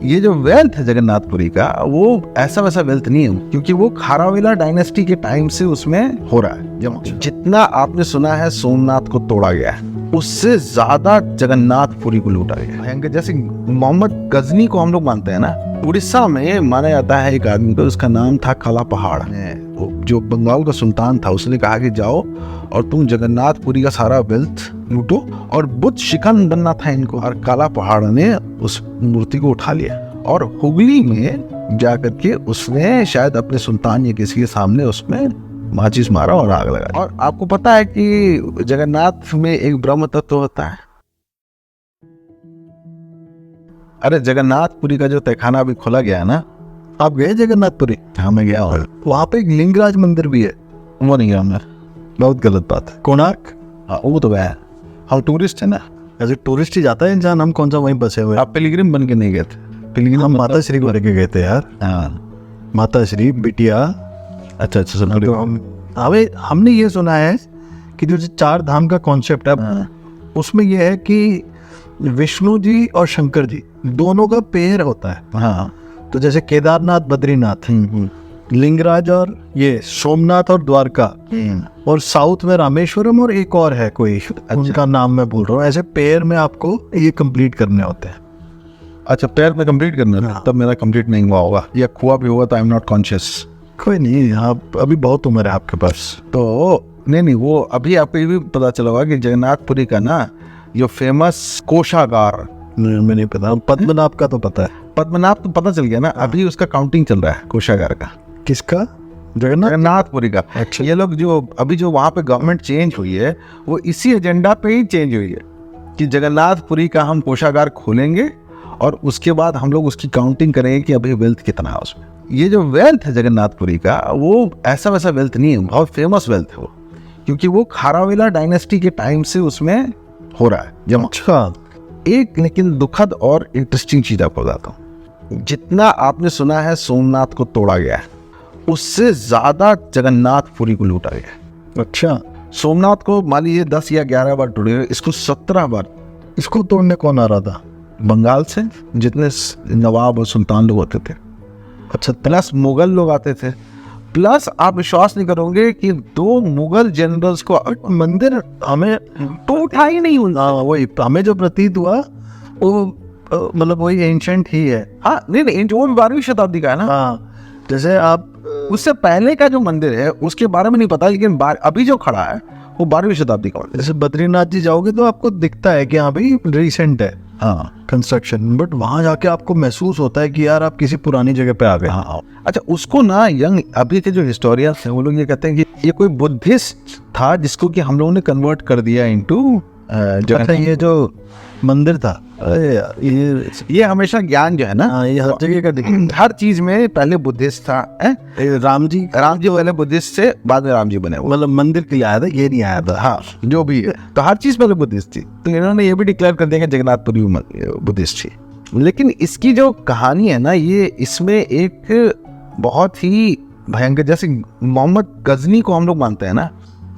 ये जो वेल्थ है जगन्नाथपुरी का, वो ऐसा वैसा वेल्थ नहीं है, क्योंकि वो खारावेला डायनेस्टी के टाइम से उसमें हो रहा है। जितना आपने सुना है सोमनाथ को तोड़ा गया है, उससे ज्यादा जगन्नाथपुरी को लूटा गया। जैसे मोहम्मद गजनी को हम लोग मानते हैं ना, उड़ीसा में माना जाता है एक आदमी को, उसका नाम था काला पहाड़। जो बंगाल का सुल्तान था, उसने कहा कि जाओ और तुम जगन्नाथपुरी का सारा वेल्थ लूटो, और बुद्ध शिकन बनना था इनको। और काला पहाड़ ने उस मूर्ति को उठा लिया और हुगली में जाकर के उसने शायद अपने सुल्तान या किसी के सामने उसमें माचिस मारा और आग लगा। और आपको पता है कि जगन्नाथ में एक ब्रह्म तत्व होता है। अरे जगन्नाथपुरी का जो तहखाना अभी खोला गया है ना, आप गए जगन्नाथपुरी? हाँ मैं गया हूँ। वहाँ पे एक लिंगराज मंदिर भी है। वो नहीं गया मैं, बहुत गलत बात है। कोणार्क? हाँ वो तो गया। हम टूरिस्ट है ना, ऐसे टूरिस्ट ही जाता है इंसान, हम कौन सा वहीं बसे हुए। आप पिलग्रिम बन के नहीं गए थे? पिलग्रिम हम माता श्री बन के गए थे यार। हाँ माता श्री बिटिया। अच्छा सुना। तो हमने ये सुना है कि जो 4 धाम का कॉन्सेप्ट है, उसमें ये है कि विष्णु जी और शंकर जी दोनों का पेयर होता है। हाँ तो जैसे केदारनाथ, बद्रीनाथ, लिंगराज और ये सोमनाथ और द्वारका, और साउथ में रामेश्वरम और एक और है कोई, उनका नाम मैं भूल रहा हूँ। ऐसे पेयर में आपको ये कंप्लीट करने होते हैं। अच्छा पेयर में कंप्लीट करना है? तब मेरा कंप्लीट नहीं हुआ होगा, या हुआ भी होगा तो आई एम नॉट कॉन्शियस। कोई नहीं, आप अभी बहुत उम्र है आपके पास। तो नहीं वो अभी आपको ये भी पता चला होगा कि जगन्नाथपुरी का ना जो फेमस कोषागार, मैं नहीं पता। पद्मनाभ का तो पता है। पद्मनाभ तो पता चल गया ना, अभी उसका काउंटिंग चल रहा है कोषागार का। किसका? जगन्नाथपुरी का। अच्छा। ये लोग जो अभी जो वहाँ पे गवर्नमेंट चेंज हुई है, वो इसी एजेंडा पे ही चेंज हुई है कि जगन्नाथपुरी का हम कोषागार खोलेंगे और उसके बाद हम लोग उसकी काउंटिंग करेंगे कि अभी वेल्थ कितना है उसमें। ये जो वेल्थ है जगन्नाथपुरी का, वो ऐसा वैसा वेल्थ नहीं है, बहुत फेमस वेल्थ है वो, क्योंकि वो खारावेला डायनेस्टी के टाइम से उसमें हो रहा है जमा। अच्छा। एक लेकिन दुखद और इंटरेस्टिंग चीज आपको बताता हूँ। जितना आपने सुना है सोमनाथ को तोड़ा गया है, उससे ज्यादा जगन्नाथपुरी को लूटा गया। अच्छा। सोमनाथ को मान लीजिए 10 या 11 बार टूटे, इसको 17 बार। इसको तोड़ने कौन आ रहा था? बंगाल से जितने नवाब और सुल्तान लोग होते थे। अच्छा। प्लस मुगल लोग आते थे, प्लस आप विश्वास नहीं करोगे कि 2 मुगल जनरल्स को मंदिर हमें तो उठा ही नहीं हुआ। हाँ वही हमें जो प्रतीत हुआ वो मतलब वही एंशंट ही है। हाँ नहीं वो 12वीं शताब्दी का है ना। हाँ जैसे आप उससे पहले का जो मंदिर है उसके बारे में नहीं पता, लेकिन अभी जो खड़ा है वो 12वीं शताब्दी का मंदिर। जैसे बद्रीनाथ जी जाओगे तो आपको दिखता है कि हाँ भाई रिसेंट है हाँ कंस्ट्रक्शन, बट वहाँ जाके आपको महसूस होता है कि यार आप किसी पुरानी जगह पे आ गए। हाँ अच्छा, उसको ना यंग अभी के जो हिस्टोरियंस हैं वो लोग ये कहते हैं कि ये कोई बुद्धिस्ट था जिसको कि हम लोगों ने कन्वर्ट कर दिया इनटू अच्छा ये जो मंदिर था, अरे यार ये हमेशा ज्ञान जो है ना, ये हर जगह का हर चीज में पहले बुद्धिस्ट था। राम जी पहले बुद्धिस्ट से बाद में राम जी बने, मतलब मंदिर के लिए आया था, ये नहीं आया था। हाँ जो भी है, तो हर चीज पहले बुद्धिस्ट थी। तो इन्होंने ये भी डिक्लेयर कर दिया कि जगन्नाथपुरी बुद्धिस्ट थी। लेकिन इसकी जो कहानी है ना, ये इसमें एक बहुत ही भयंकर, जैसे मोहम्मद गजनी को हम लोग मानते हैं ना,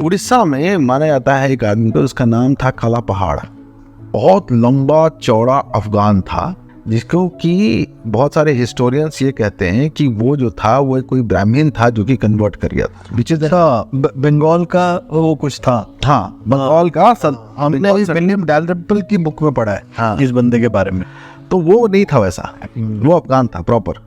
उड़ीसा में माना जाता है एक आदमी को, उसका नाम था काला पहाड़। बहुत लंबा चौड़ा अफगान था, जिसको कि बहुत सारे हिस्टोरियंस ये कहते हैं कि वो जो था वो कोई ब्राह्मण था जो कि कन्वर्ट कर गया था। बीच बंगाल का वो कुछ था। हाँ बंगाल का हमने विलियम डैलरम्पल की बुक में पढ़ा है हाँ इस बंदे के बारे में। तो वो नहीं था वैसा, वो अफगान था प्रॉपर,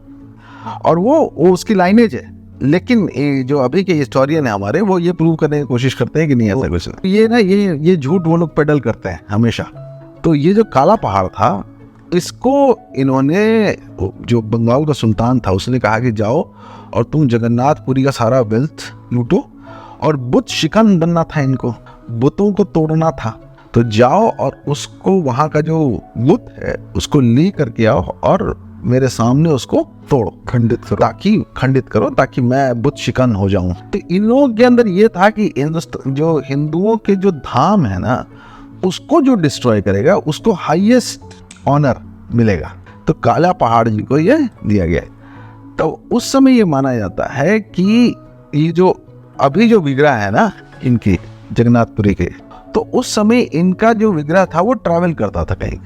और वो उसकी लाइनेज है। लेकिन जो अभी के हिस्टोरियन है हमारे, वो ये प्रूव करने की कोशिश करते हैं कि नहीं ऐसा कुछ। ये ना ये झूठ वो लोग पेडल करते हैं हमेशा। तो ये जो काला पहाड़ था, इसको इन्होंने, जो बंगाल का सुल्तान था उसने कहा कि जाओ और तुम जगन्नाथपुरी का सारा वेल्थ लूटो, और बुद्ध शिकन बनना था इनको, बुतों को तोड़ना था। तो जाओ और उसको वहाँ का जो बुत है उसको ले करके आओ और मेरे सामने उसको तोड़ो, खंडित करो ताकि मैं बुत शिकन हो जाऊं। तो इन लोगों के अंदर ये था कि जो हिंदुओं के जो धाम है ना, उसको जो डिस्ट्रॉय करेगा उसको हाईएस्ट ऑनर मिलेगा। तो काला पहाड़ जी को ये दिया गया है। तो उस समय ये माना जाता है कि ये जो अभी जो विग्रह है ना इनकी जगन्नाथपुरी के, तो उस समय इनका जो विग्रह था वो ट्रैवल करता था कहीं,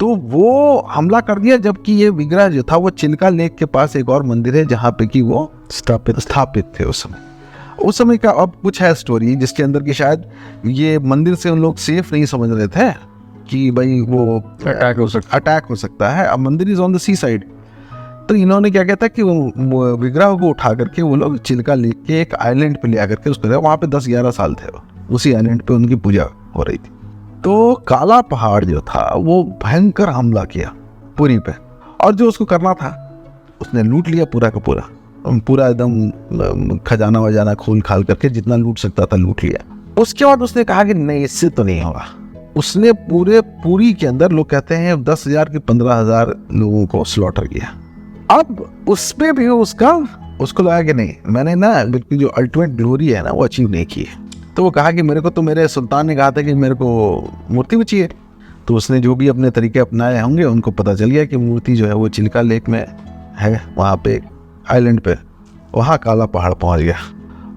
तो वो हमला कर दिया, जबकि ये विग्रह जो था वो चिल्का लेक के पास एक और मंदिर है जहाँ पे कि वो स्थापित थे उस समय का। अब कुछ है स्टोरी जिसके अंदर कि शायद ये मंदिर से उन लोग सेफ नहीं समझ रहे थे कि भाई वो अटैक हो सकता है। अब mandir is on the sea side, तो इन्होंने क्या कहता है कि वो विग्रह को उठा करके वो लोग चिल्का लेक के एक आइलैंड पे ले आकर के उसको, वहाँ पे 10-11 साल थे वो, उसी आइलैंड पे उनकी पूजा हो रही थी। तो काला पहाड़ जो था वो भयंकर हमला किया पुरी पे, और जो उसको करना था उसने लूट लिया पूरा का पूरा एकदम खजाना वजाना खोल खाल करके जितना लूट सकता था लूट लिया। उसके बाद उसने कहा कि नहीं, इससे तो नहीं होगा। उसने पूरे पुरी के अंदर, लोग कहते हैं 10,000 के 15,000 लोगों को स्लॉटर किया। अब उसमें भी उसको लगा कि नहीं, मैंने ना बिल्कुल जो अल्टीमेट ग्लोरी है ना वो अचीव नहीं की है। तो वो कहा कि मेरे को तो मेरे सुल्तान ने कहा था कि मेरे को मूर्ति भी चाहिए। तो उसने जो भी अपने तरीके अपनाए होंगे, उनको पता चल गया कि मूर्ति जो है वो चिल्का लेक में है, वहाँ पे आइलैंड पे। वहाँ काला पहाड़ पहुँच गया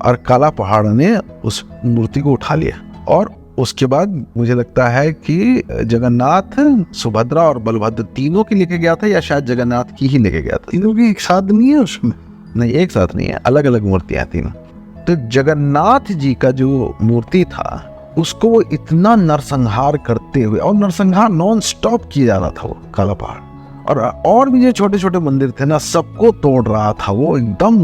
और काला पहाड़ ने उस मूर्ति को उठा लिया। और उसके बाद मुझे लगता है कि जगन्नाथ, सुभद्रा और बलभद्र तीनों की लेके गया था, या शायद जगन्नाथ की ही लेके गया था। तीनों की एक साथ नहीं है उसमें? नहीं, एक साथ नहीं है, अलग अलग मूर्तियाँ तीनों। तो जगन्नाथ जी का जो मूर्ति था उसको वो इतना नरसंहार करते हुए, और नरसंहार नॉन स्टॉप किया जा रहा था वो काला पहाड़, और भी जो छोटे छोटे मंदिर थे ना सबको तोड़ रहा था वो। एकदम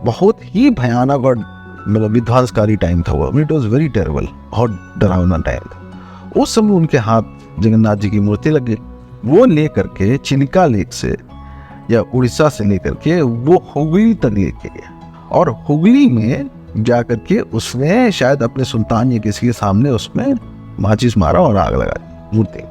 बहुत ही भयानक और मतलब विध्वंसकारी टाइम था वो। इट वॉज वेरी टेरेबल, बहुत डरावना टाइम था। उस समय उनके हाथ जगन्नाथ जी की मूर्ति लग गई। वो लेकर के चिल्का लेक से या उड़ीसा से लेकर के वो हुगली तक लेके गया, और हुगली में जाकर के उसने शायद अपने सुल्तान या किसी के सामने उसमें माचिस मारा और आग लगा दी मूर्ति।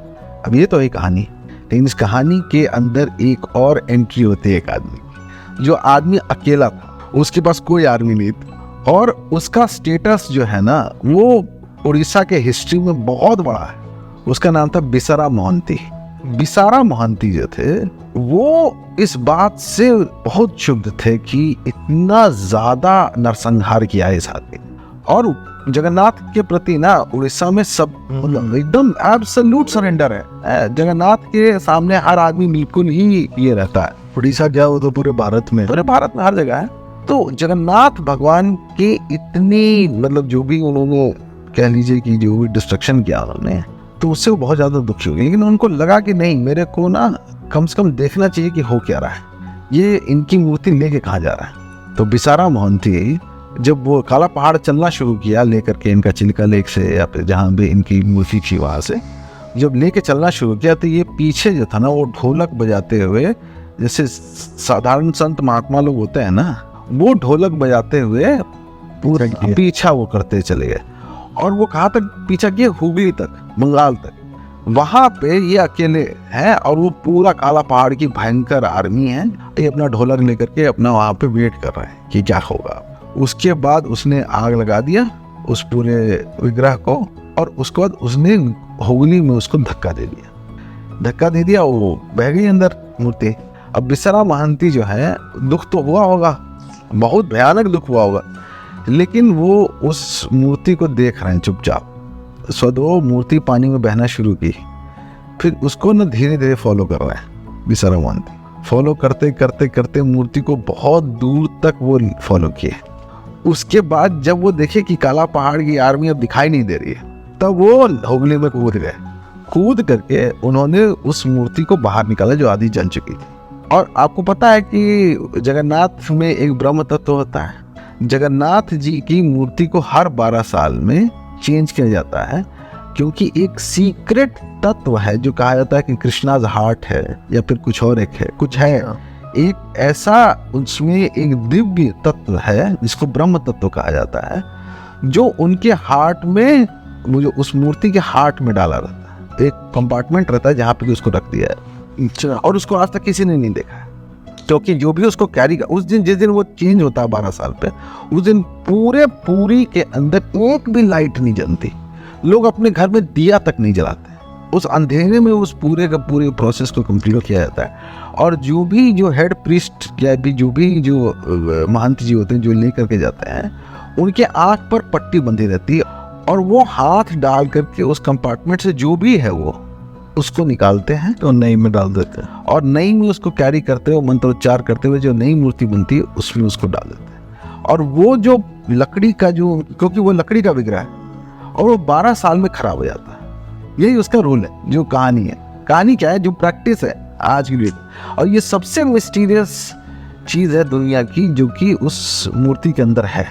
अब ये तो एक कहानी, लेकिन इस कहानी के अंदर एक और एंट्री होती है एक आदमी, जो आदमी अकेला था, उसके पास कोई आर्मी नहीं था, और उसका स्टेटस जो है ना वो उड़ीसा के हिस्ट्री में बहुत बड़ा है। उसका नाम था बिसारा मोहंती। बिसारा मोहंती जो थे वो इस बात से बहुत क्षुब्ध थे कि इतना ज्यादा नरसंहार किया है इस आदमी, और जगन्नाथ के प्रति ना उड़ीसा में सब मतलब एकदम एब्सोल्यूट सरेंडर है। जगन्नाथ के सामने हर आदमी बिल्कुल ही ये रहता है। उड़ीसा जाओ तो पूरे भारत में हर जगह है। तो जगन्नाथ भगवान के इतनी मतलब जो भी उन्होंने कह लीजिए कि जो भी डिस्ट्रक्शन किया उन्होंने, तो उससे वो बहुत ज़्यादा दुखी हो गए। लेकिन उनको लगा कि नहीं, मेरे को ना कम से कम देखना चाहिए कि हो क्या रहा है, ये इनकी मूर्ति लेके कहाँ जा रहा है। तो बिसारा मोहंती जब वो काला पहाड़ चलना शुरू किया लेकर के इनका चिल्का लेक से या फिर जहाँ भी इनकी मूर्ति थी वहाँ से जब लेके चलना शुरू किया, तो ये पीछे जो था ना वो ढोलक बजाते हुए, जैसे साधारण संत महात्मा लोग होते हैं ना, वो ढोलक बजाते हुए पूरा पीछा वो करते चले गए। और वो कहाँ तक पीछा किया? हुगली तक, बंगाल तक। वहां पे ये अकेले हैं और वो पूरा काला पहाड़ की भयंकर आर्मी है, ये अपना ढोलक लेकर के अपना वहां पे वेट कर रहे हैं कि क्या होगा। उसके बाद उसने आग लगा दिया उस पूरे विग्रह को, और उसके बाद उसने हुगली में उसको धक्का दे दिया, वो बह गई अंदर मूर्ति। अब बिसारा मोहंती जो है, दुख तो हुआ होगा, बहुत भयानक दुख हुआ होगा, लेकिन वो उस मूर्ति को देख रहे हैं चुपचाप। वो मूर्ति पानी में बहना शुरू की, फिर उसको ना धीरे धीरे फॉलो कर रहे हैं बिसारा मोहंती। फॉलो करते करते करते मूर्ति को बहुत दूर तक वो फॉलो किए। उसके बाद जब वो देखे कि काला पहाड़ की आर्मी अब दिखाई नहीं दे रही है, तब वो हुगली में कूद गए। कूद करके उन्होंने उस मूर्ति को बाहर निकाला जो आधी जल चुकी थी। और आपको पता है कि जगन्नाथ में एक ब्रह्म तत्व होता है। जगन्नाथ जी की मूर्ति को हर 12 साल में चेंज किया जाता है, क्योंकि एक सीक्रेट तत्व है जो कहा जाता है कि कृष्णाज हार्ट है या फिर कुछ और कुछ है एक ऐसा, उसमें एक दिव्य तत्व है जिसको ब्रह्म तत्व कहा जाता है, जो उनके हार्ट में, मुझे उस मूर्ति के हार्ट में डाला रहता है। एक कंपार्टमेंट रहता है जहाँ पे उसको रख दिया है, और उसको आज तक किसी ने नहीं देखा है, क्योंकि जो भी उसको कैरी कर, उस दिन जिस दिन वो चेंज होता है 12 साल पे, उस दिन पूरे पुरी के अंदर एक भी लाइट नहीं जलती। लोग अपने घर में दिया तक नहीं जलाते। उस अंधेरे में उस पूरे का पूरे प्रोसेस को कंप्लीट किया जाता है। और जो भी जो हेड प्रीस्ट या भी जो महंत जी होते हैं जो लेकर के जाते हैं, उनके आँख पर पट्टी बंधी रहती है, और वो हाथ डाल करके उस कंपार्टमेंट से जो भी है वो उसको निकालते हैं तो नई में डाल देते हैं। और नई में उसको कैरी करते हुए मंत्रोच्चार करते हुए जो नई मूर्ति बनती है उसमें उसको डाल देते हैं। और वो जो लकड़ी का जो, क्योंकि वो लकड़ी का विग्रह है और वो 12 साल में खराब हो जाता है। यही उसका रूल है, जो कहानी है। कहानी क्या है, जो प्रैक्टिस है आज की डेट। और ये सबसे मिस्टीरियस चीज़ है दुनिया की जो कि उस मूर्ति के अंदर है।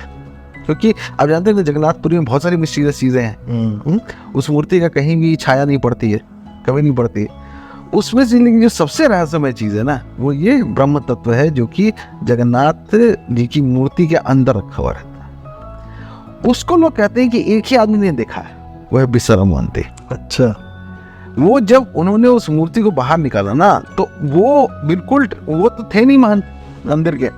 क्योंकि आप जानते हैं जगन्नाथपुरी में बहुत सारी मिस्टीरियस चीज़ें हैं। उस मूर्ति का कहीं भी छाया नहीं पड़ती है, कभी नहीं पड़ती है। उसमें से लेकिन जो सबसे रहस्यमय चीज़ है ना, वो ये ब्रह्म तत्व है जो कि जगन्नाथ जी की मूर्ति के अंदर रखा हुआ रहता है। उसको लोग कहते हैं कि एक ही आदमी ने देखा है, वो है बिसरा मोहंती। अच्छा, वो जब उन्होंने उस मूर्ति को बाहर निकाला ना, तो वो बिल्कुल, वो तो थे नहीं मान अंदर के,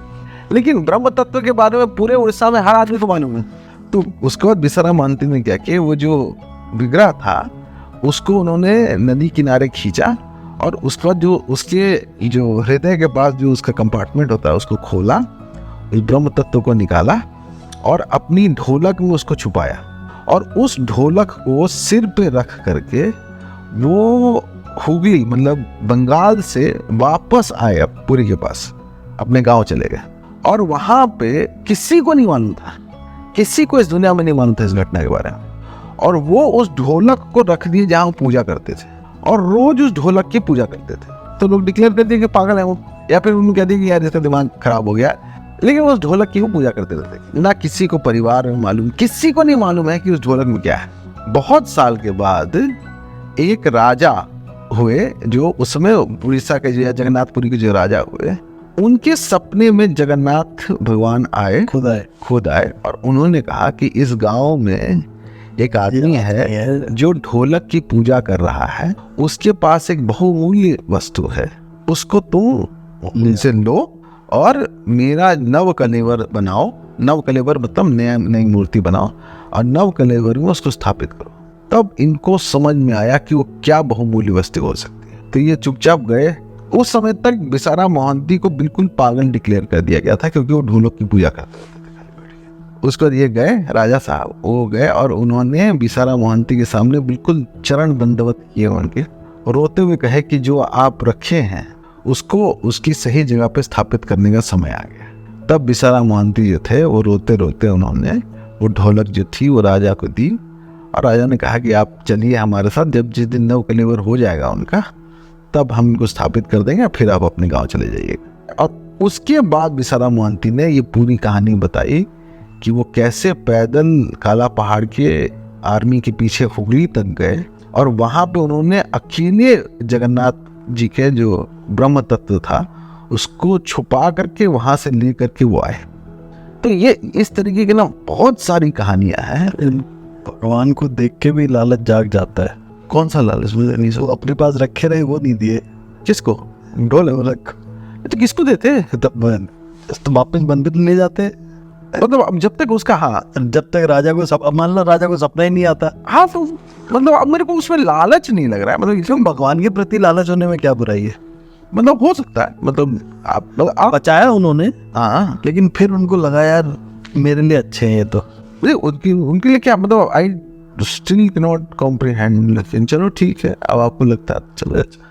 लेकिन ब्रह्म तत्व के बारे में पूरे उड़ीसा में हर आदमी को मालूम है। तो उसके बाद बिसरा मोहंती ने क्या किया, वो जो विग्रह था उसको उन्होंने नदी किनारे खींचा और उसके बाद जो उसके जो हृदय के पास जो उसका कंपार्टमेंट होता है उसको खोला, उस ब्रह्म तत्व को निकाला और अपनी ढोलक में उसको छुपाया। और उस ढोलक को सिर पे रख करके वो हुगली, मतलब बंगाल से वापस आए अब पुरी के पास, अपने गांव चले गए। और वहां पे किसी को नहीं मालूम था, किसी को इस दुनिया में नहीं मालूम था इस घटना के बारे में। और वो उस ढोलक को रख दिए जहां वो पूजा करते थे और रोज उस ढोलक की पूजा करते थे। तो लोग डिक्लेयर कर दिए कि पागल है वो, या फिर उन्होंने कह दिया कि यार इसका दिमाग खराब हो गया। लेकिन उस ढोलक की वो पूजा करते रहते, ना किसी को परिवार में मालूम, किसी को नहीं मालूम है कि उस ढोलक में क्या है। बहुत साल के बाद एक राजा हुए, जो उसमें उड़ीसा के जो जगन्नाथपुरी के जो राजा हुए, उनके सपने में जगन्नाथ भगवान आए, खुद आए और उन्होंने कहा कि इस गांव में एक आदमी है जो ढोलक की पूजा कर रहा है, उसके पास एक बहुमूल्य वस्तु है, उसको तुम उनसे लो और मेरा नव कलेवर बनाओ। नव कलेवर मतलब नई मूर्ति बनाओ और नव कलेवर में उसको स्थापित करो। तब इनको समझ में आया कि वो क्या बहुमूल्य वस्तु हो सकती है। तो ये चुपचाप गए। उस समय तक बिसारा मोहंती को बिल्कुल पागल डिक्लेयर कर दिया गया था, क्योंकि वो ढोलक की पूजा करते थे। उसके बाद ये गए, राजा साहब वो गए और उन्होंने बिसारा मोहंती के सामने बिल्कुल चरण दंडवत किए उनके, रोते हुए कहे कि जो आप रखे हैं उसको उसकी सही जगह पे स्थापित करने का समय आ गया। तब बिसारा मोहंती जो थे वो रोते रोते उन्होंने वो ढोलक जो थी वो राजा को दी और राजा ने कहा कि आप चलिए हमारे साथ, जब जिस दिन नव कलेवर हो जाएगा उनका तब हम इनको स्थापित कर देंगे, फिर आप अपने गांव चले जाइएगा। और उसके बाद बिसारा मोहंती ने ये पूरी कहानी बताई कि वो कैसे पैदल काला पहाड़ के आर्मी के पीछे हुगली तक गए और वहाँ पे उन्होंने अकेले जगन्नाथ जी के जो ब्रह्म तत्व था उसको छुपा करके वहाँ से ले करके वो आए। तो ये इस तरीके की ना बहुत सारी कहानियां हैं। भगवान को देख के भी लालच जाग जाता है। कौन सा लालच? मुझे नहीं वो अपने पास रखे रहे, वो नहीं दिए। किसको? ढोलक तो किसको देते? तब तो वापस मंदिर ले जाते। मतलब जब तक उसका, हाँ जब तक राजा को मान लो राजा को सपना ही नहीं आता। हाँ तो मतलब अब मेरे को उसमें लालच नहीं लग रहा है। मतलब क्यों भगवान के प्रति लालच होने में क्या बुराई है? मतलब हो सकता है, मतलब आप बचाया उन्होंने, हाँ, लेकिन फिर उनको लगा यार मेरे लिए अच्छे हैं ये तो। उनके लिए क्या, मतलब I still can not comprehend. लेकिन चलो ठीक है, अब आपको लगता है चलो अच्छा।